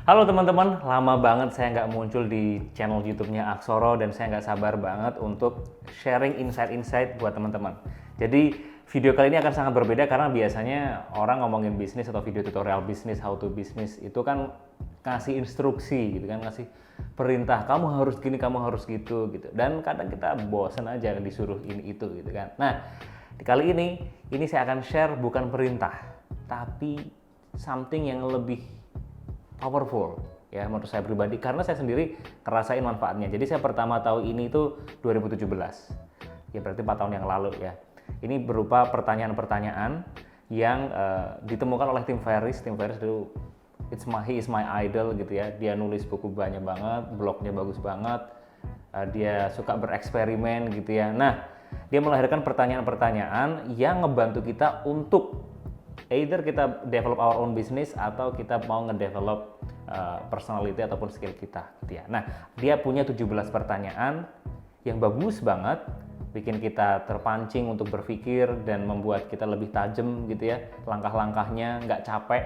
Halo teman-teman, lama banget saya nggak muncul di channel YouTube-nya Aksoro dan saya nggak sabar banget untuk sharing insight-insight buat teman-teman. Jadi video kali ini akan sangat berbeda karena biasanya orang ngomongin bisnis atau video tutorial bisnis, how to bisnis itu kan ngasih instruksi gitu kan, ngasih perintah, kamu harus gini, kamu harus gitu gitu. Dan kadang kita bosan aja disuruh ini itu gitu kan. Nah, di kali ini saya akan share bukan perintah, tapi something yang lebih powerful ya menurut saya pribadi karena saya sendiri ngerasain manfaatnya. Jadi saya pertama tahu ini itu 2017. Ya berarti 4 tahun yang lalu ya. Ini berupa pertanyaan-pertanyaan yang ditemukan oleh Tim Ferriss. Tim Ferriss itu he is my idol gitu ya. Dia nulis buku banyak banget, blognya bagus banget. Dia suka bereksperimen gitu ya. Nah, dia melahirkan pertanyaan-pertanyaan yang ngebantu kita untuk either kita develop our own business atau kita mau ngedevelop personality ataupun skill kita gitu ya. Nah, dia punya 17 pertanyaan yang bagus banget, bikin kita terpancing untuk berpikir dan membuat kita lebih tajam gitu ya. Langkah-langkahnya nggak capek,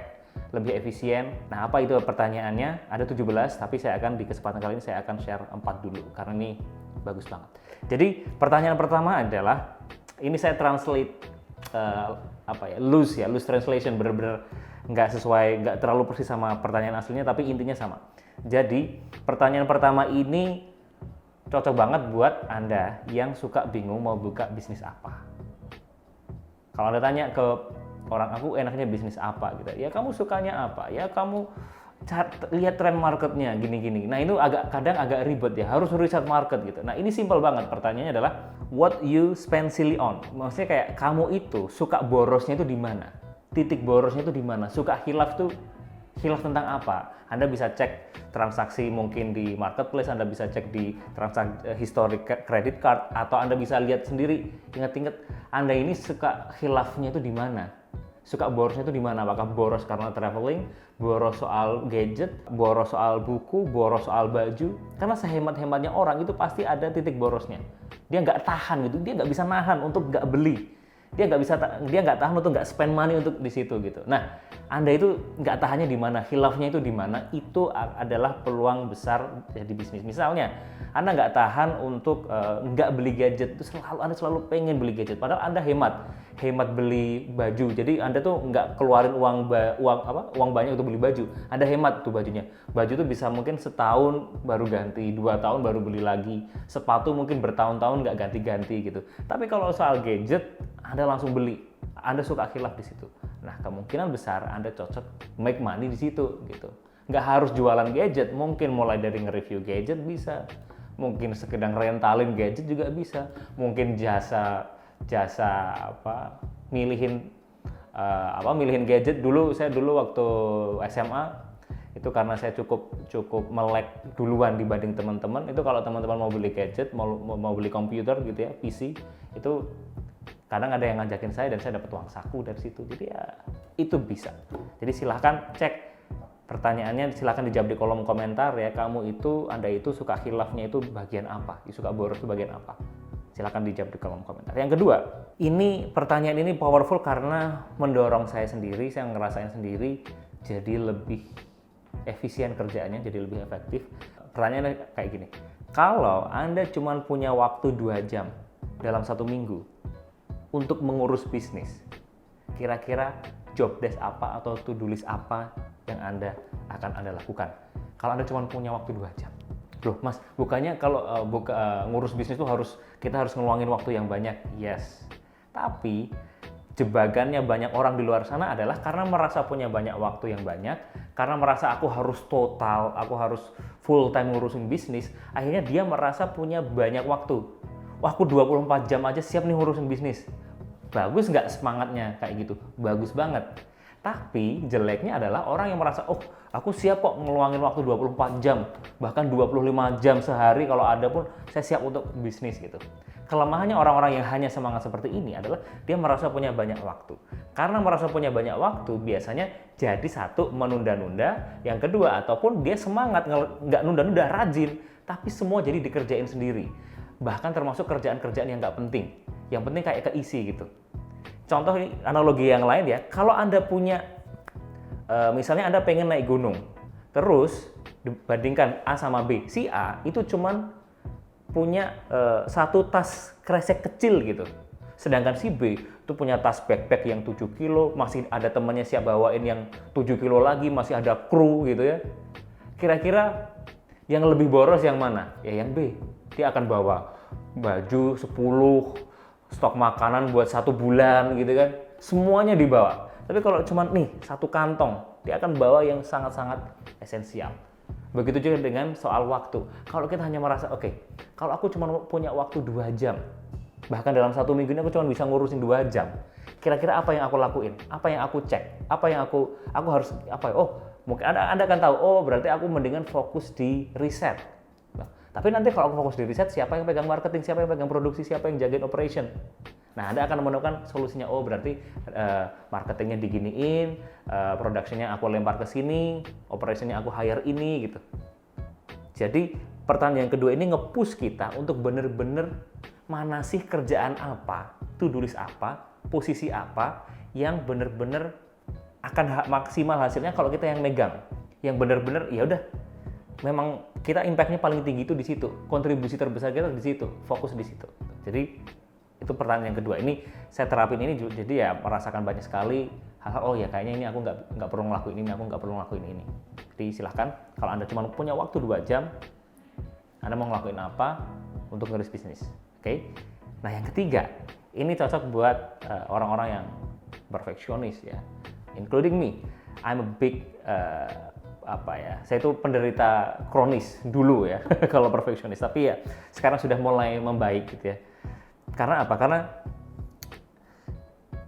lebih efisien. Nah, apa itu pertanyaannya? Ada 17, tapi saya akan di kesempatan kali ini saya akan share 4 dulu karena ini bagus banget. Jadi, pertanyaan pertama adalah ini saya translate loose translation, bener-bener nggak terlalu persis sama pertanyaan aslinya tapi intinya sama. Jadi pertanyaan pertama ini cocok banget buat Anda yang suka bingung mau buka bisnis apa. Kalau Anda tanya ke orang, aku enaknya bisnis apa gitu, ya kamu sukanya apa, ya kamu lihat tren marketnya gini-gini. Nah, itu kadang agak ribet ya, harus riset market gitu. Nah, ini simple banget. Pertanyaannya adalah what you spend silly on. Maksudnya kayak kamu itu suka borosnya itu di mana? Titik borosnya itu di mana? Suka hilaf tentang apa? Anda bisa cek transaksi mungkin di marketplace, Anda bisa cek di transaksi historic credit card, atau Anda bisa lihat sendiri, ingat-ingat Anda ini suka hilafnya itu di mana? Suka borosnya itu di mana? Apakah boros karena traveling, boros soal gadget, boros soal buku, boros soal baju? Karena sehemat-hematnya orang itu pasti ada titik borosnya. Dia nggak tahan gitu, dia nggak bisa nahan untuk nggak beli. Dia nggak tahan untuk nggak spend money untuk di situ gitu. Nah, Anda itu nggak tahannya di mana, hilafnya itu di mana? Itu adalah peluang besar jadi bisnis. Misalnya, Anda nggak tahan untuk nggak beli gadget, itu Anda selalu pengen beli gadget, padahal Anda hemat beli baju. Jadi Anda tuh nggak keluarin uang banyak untuk beli baju. Anda hemat tuh bajunya. Baju tuh bisa mungkin setahun baru ganti, 2 tahun baru beli lagi. Sepatu mungkin bertahun-tahun nggak ganti-ganti gitu. Tapi kalau soal gadget, Anda langsung beli. Anda suka khilaf di situ. Nah, kemungkinan besar Anda cocok make money di situ gitu. Nggak harus jualan gadget, mungkin mulai dari nge-review gadget bisa. Mungkin sekedar rentalin gadget juga bisa. Mungkin jasa milihin gadget. Saya dulu waktu SMA itu karena saya cukup melek duluan dibanding teman-teman. Itu kalau teman-teman mau beli gadget, mau beli komputer gitu ya, PC, itu kadang ada yang ngajakin saya dan saya dapat uang saku dari situ. Jadi ya itu bisa. Jadi silahkan cek pertanyaannya, silahkan dijawab di kolom komentar ya. Anda itu suka khilafnya itu bagian apa? Suka boros itu bagian apa? Silahkan dijawab di kolom komentar. Yang kedua, pertanyaan ini powerful karena mendorong saya sendiri, saya ngerasain sendiri jadi lebih efisien kerjaannya, jadi lebih efektif. Pertanyaannya kayak gini, kalau Anda cuma punya waktu 2 jam dalam 1 minggu untuk mengurus bisnis, kira-kira job desk apa atau to-do list apa yang akan Anda lakukan kalau Anda cuma punya waktu 2 jam? Loh Mas, bukannya kalau ngurus bisnis itu kita harus ngeluangin waktu yang banyak? Yes, tapi jebakannya banyak orang di luar sana adalah karena merasa punya banyak waktu yang banyak, karena merasa aku harus full time ngurusin bisnis, akhirnya dia merasa punya banyak waktu. Wah, aku 24 jam aja siap nih ngurusin bisnis. Bagus nggak semangatnya kayak gitu? Bagus banget. Tapi jeleknya adalah orang yang merasa, oh aku siap kok ngeluangin waktu 24 jam, bahkan 25 jam sehari kalau ada pun saya siap untuk bisnis gitu. Kelemahannya orang-orang yang hanya semangat seperti ini adalah dia merasa punya banyak waktu. Karena merasa punya banyak waktu, biasanya jadi satu, menunda-nunda, yang kedua, ataupun dia semangat, nggak nunda-nunda, rajin, tapi semua jadi dikerjain sendiri. Bahkan termasuk kerjaan-kerjaan yang nggak penting. Yang penting kayak keisi gitu. Contoh analogi yang lain ya, kalau Anda punya, misalnya Anda pengen naik gunung, Terus dibandingkan A sama B, si A itu cuman punya satu tas kresek kecil gitu. Sedangkan si B itu punya tas backpack yang 7 kilo, masih ada temannya siap bawain yang 7 kilo lagi, masih ada kru gitu ya. Kira-kira yang lebih boros yang mana? Ya yang B. Dia akan bawa baju 10, stok makanan buat 1 bulan gitu kan. Semuanya dibawa. Tapi kalau cuma nih satu kantong, dia akan bawa yang sangat-sangat esensial. Begitu juga dengan soal waktu. Kalau kita hanya merasa, oke, kalau aku cuma punya waktu 2 jam, bahkan dalam 1 minggu ini aku cuma bisa ngurusin 2 jam. Kira-kira apa yang aku lakuin? Apa yang aku cek? Apa yang aku harus, apa? Oh, mungkin Anda akan tahu, oh berarti aku mendingan fokus di riset. Nah, tapi nanti kalau aku fokus di riset, siapa yang pegang marketing, siapa yang pegang produksi, siapa yang jagain operation? Nah, Anda akan menemukan solusinya, oh berarti marketingnya diginiin, productionnya aku lempar ke sini, operationnya aku hire ini gitu. Jadi pertanyaan yang kedua ini nge-push kita untuk bener-bener mana sih kerjaan apa, to-do list apa, posisi apa yang bener-bener akan maksimal hasilnya kalau kita yang megang, yang bener-bener ya udah, memang kita impact-nya paling tinggi itu di situ, kontribusi terbesar kita di situ, fokus di situ. Jadi itu pertanyaan yang kedua. Ini saya terapin ini, jadi ya merasakan banyak sekali hal-hal, oh ya kayaknya ini aku nggak perlu ngelakuin ini, aku nggak perlu ngelakuin ini. Jadi silahkan kalau Anda cuma punya waktu 2 jam, Anda mau ngelakuin apa untuk ngeris bisnis. Oke? Nah yang ketiga, ini cocok buat orang-orang yang perfeksionis ya, including me. I'm a big saya itu penderita kronis dulu ya kalau perfeksionis, tapi ya sekarang sudah mulai membaik gitu ya. Karena apa? Karena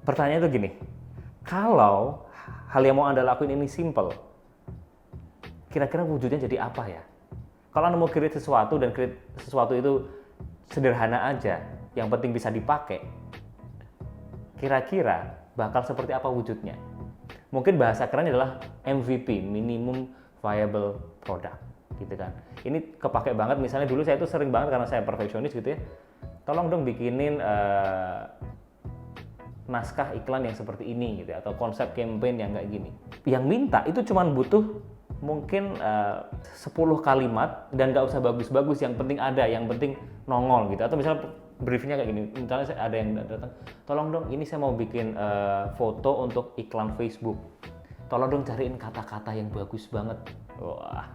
pertanyaan itu gini, kalau hal yang mau Anda lakuin ini simple, kira-kira wujudnya jadi apa ya? Kalau Anda mau create sesuatu dan create sesuatu itu sederhana aja, yang penting bisa dipakai, kira-kira bakal seperti apa wujudnya? Mungkin bahasa kerennya adalah MVP, minimum viable product, gitu kan. Ini kepake banget, misalnya dulu saya itu sering banget karena saya perfeksionis gitu ya, tolong dong bikinin naskah iklan yang seperti ini gitu, atau konsep campaign yang kayak gini. Yang minta itu cuma butuh mungkin 10 kalimat dan nggak usah bagus-bagus, yang penting ada, yang penting nongol gitu. Atau misalnya briefnya kayak gini, misalnya ada yang datang, tolong dong ini saya mau bikin foto untuk iklan Facebook, tolong dong cariin kata-kata yang bagus banget. Wah,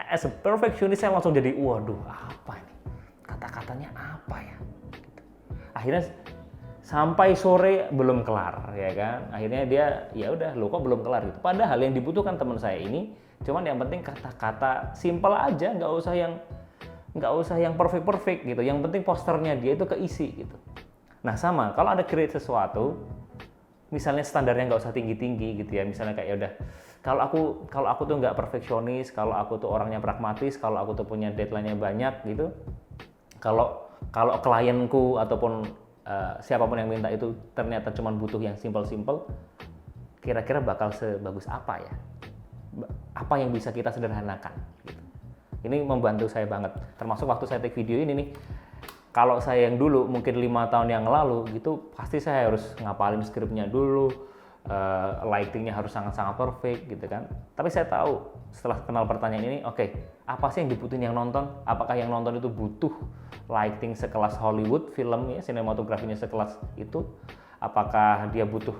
as a perfectionist saya langsung jadi, waduh apa ini, kata-katanya apa ya gitu. Akhirnya sampai sore belum kelar ya kan, akhirnya dia ya udah, lo kok belum kelar gitu, padahal yang dibutuhkan teman saya ini cuman yang penting kata-kata simple aja, nggak usah yang perfect gitu, yang penting posternya dia itu keisi gitu. Nah sama, kalau ada create sesuatu, misalnya standarnya nggak usah tinggi-tinggi gitu ya, misalnya kayak ya udah, kalau aku tuh nggak perfeksionis, kalau aku tuh orangnya pragmatis, kalau aku tuh punya deadline-nya banyak gitu, kalau klienku ataupun siapapun yang minta itu ternyata cuma butuh yang simple, kira-kira bakal sebagus apa ya? Apa yang bisa kita sederhanakan gitu. Ini membantu saya banget, termasuk waktu saya take video ini nih. Kalau saya yang dulu mungkin 5 tahun yang lalu gitu, pasti saya harus ngapalin skripnya dulu, lightingnya harus sangat-sangat perfect gitu kan. Tapi saya tahu setelah kenal pertanyaan ini, oke, apa sih yang dibutuhin yang nonton? Apakah yang nonton itu butuh lighting sekelas Hollywood film ya, sinematografinya sekelas itu? Apakah dia butuh?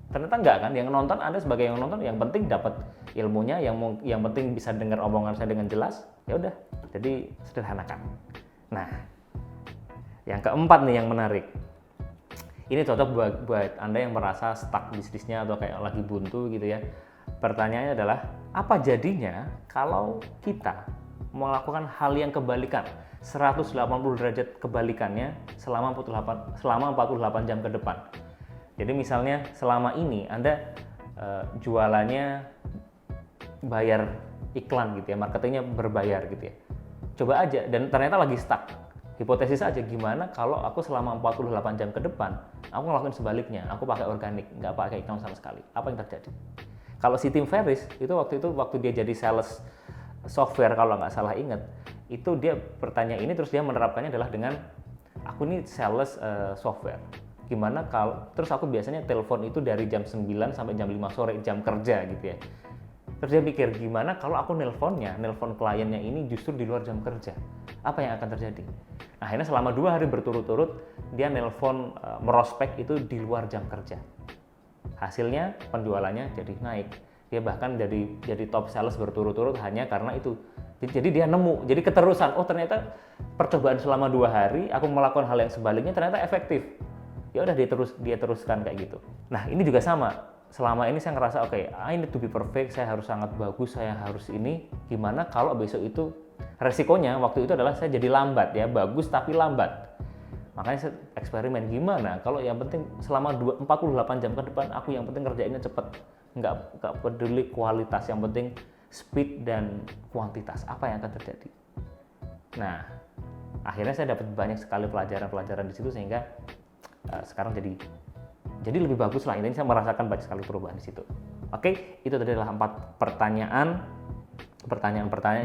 Ternyata enggak kan, yang nonton, Anda sebagai yang nonton, yang penting dapat ilmunya, yang penting bisa dengar omongan saya dengan jelas, ya udah. Jadi sederhanakan. Nah, yang keempat nih yang menarik. Ini cocok buat Anda yang merasa stuck bisnisnya atau kayak lagi buntu gitu ya. Pertanyaannya adalah, apa jadinya kalau kita melakukan hal yang kebalikan, 180 derajat kebalikannya selama 48 jam ke depan. Jadi misalnya selama ini Anda jualannya bayar iklan gitu ya, marketingnya berbayar gitu ya. Coba aja, dan ternyata lagi stuck. Hipotesis aja, gimana kalau aku selama 48 jam ke depan, aku ngelakuin sebaliknya, aku pakai organik, nggak pakai iklan sama sekali. Apa yang terjadi? Kalau si Tim Ferriss, waktu dia jadi sales software, kalau nggak salah ingat, itu dia bertanya ini, terus dia menerapkannya adalah dengan, aku ini sales software. Gimana kalau, terus aku biasanya telepon itu dari jam 9 sampai jam 5 sore, jam kerja gitu ya. Terus dia mikir, gimana kalau aku nelpon kliennya ini justru di luar jam kerja? Apa yang akan terjadi? Nah, akhirnya selama 2 hari berturut-turut, dia nelpon merospek itu di luar jam kerja. Hasilnya penjualannya jadi naik. Dia bahkan jadi top sales berturut-turut hanya karena itu. Jadi dia nemu, jadi keterusan, oh ternyata percobaan selama 2 hari, aku melakukan hal yang sebaliknya ternyata efektif. Ya udah dia teruskan kayak gitu. Nah, ini juga sama. Selama ini saya ngerasa oke, I need to be perfect, saya harus sangat bagus, saya harus ini. Gimana kalau besok itu resikonya waktu itu adalah saya jadi lambat ya, bagus tapi lambat. Makanya saya eksperimen gimana kalau yang penting selama 48 jam ke depan aku yang penting kerjainnya cepet, nggak peduli kualitas, yang penting speed dan kuantitas, apa yang akan terjadi. Nah, akhirnya saya dapat banyak sekali pelajaran-pelajaran di situ sehingga sekarang jadi lebih bagus lah. Intinya saya merasakan banyak sekali perubahan di situ. Oke, itu tadi adalah 4 pertanyaan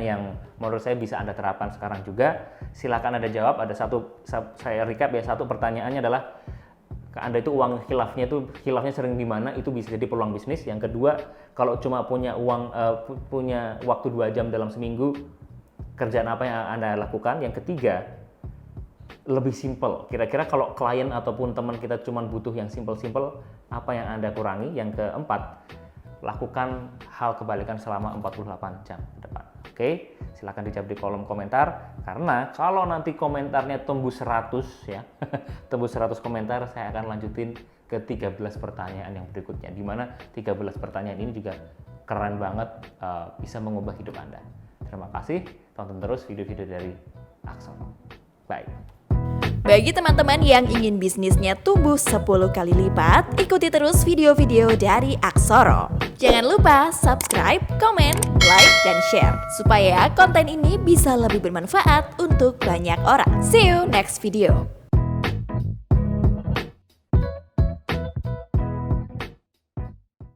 yang menurut saya bisa Anda terapkan sekarang juga. Silakan Anda jawab. Ada satu, saya recap ya, satu pertanyaannya adalah Anda itu uang khilafnya sering di mana, itu bisa jadi peluang bisnis. Yang kedua, kalau cuma punya waktu 2 jam dalam seminggu, kerjaan apa yang Anda lakukan? Yang ketiga, lebih simple. Kira-kira kalau klien ataupun teman kita cuma butuh yang simple-simple, apa yang Anda kurangi? Yang keempat, lakukan hal kebalikan selama 48 jam ke depan. Oke, silakan dijawab di kolom komentar, karena kalau nanti komentarnya tembus 100 ya, tembus 100 komentar, saya akan lanjutin ke 13 pertanyaan yang berikutnya, di mana 13 pertanyaan ini juga keren banget, bisa mengubah hidup Anda. Terima kasih, tonton terus video-video dari Aksoro. Bye. Bagi teman-teman yang ingin bisnisnya tumbuh 10 kali lipat, ikuti terus video-video dari Aksoro. Jangan lupa subscribe, komen, like, dan share, supaya konten ini bisa lebih bermanfaat untuk banyak orang. See you next video.